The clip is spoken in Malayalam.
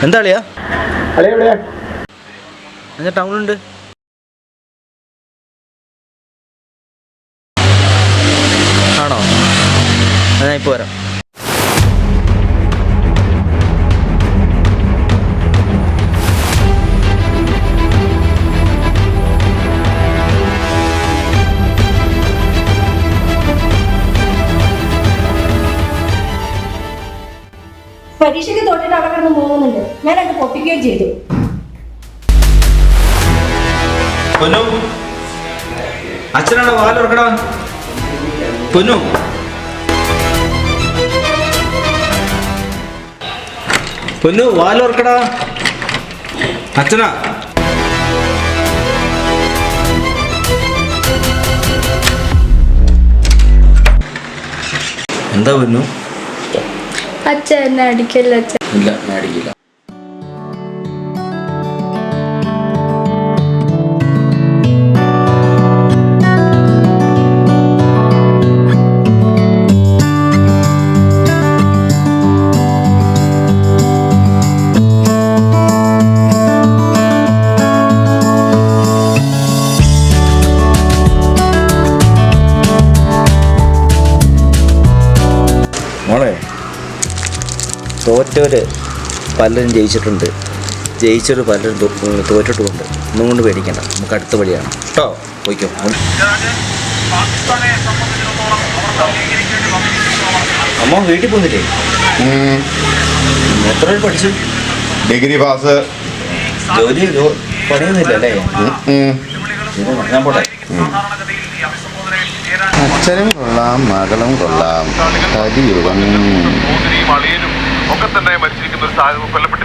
എന്താ അളിയാ? അളിയ എവിടെയാ? ഞാൻ ടൗണിലുണ്ട്. ആണോ? ഞാൻ ഇപ്പോൾ വരാം. പരീക്ഷയ്ക്ക് തോറ്റിട്ട് അവിടെ കിടന്ന് പോകുന്നുണ്ട്. ഞാൻ അത് പൊട്ടിക്കുകയും ചെയ്തു. പൊന്നു, അച്ഛനാണ് വാലുറക്കടാ. പൊന്നു, പൊന്നു വാലുറക്കടാ. അച്ഛനാ. എന്താ പൊന്നു? അച്ഛ എന്നെ അടിക്കല്ല അച്ഛ. ഇല്ല, ഞാൻ അടിക്കില്ല. മോളെ, തോറ്റവര് പലരും ജയിച്ചിട്ടുണ്ട്, ജയിച്ചവർ പലരും തോറ്റിട്ടുമുണ്ട്. ഒന്നും കൊണ്ട് പേടിക്കണ്ട, നമുക്ക് അടുത്ത വഴിയാണ് കേട്ടോ. പോയിക്കോ. അമ്മ വീട്ടിൽ പോകുന്നില്ലേ? എത്ര പേര് പഠിച്ചു? Degree pass. ജോലി പണിയൊന്നുമില്ല അല്ലേ? ഞാൻ പോട്ടെ. അച്ഛനും കൊള്ളാം, മകളും കൊള്ളാം. കലിയുഗം. ഒക്കെ തന്നെ മരിച്ചിരിക്കുന്ന ഒരു സാഹചര്യം കൊല്ലപ്പെട്ടി.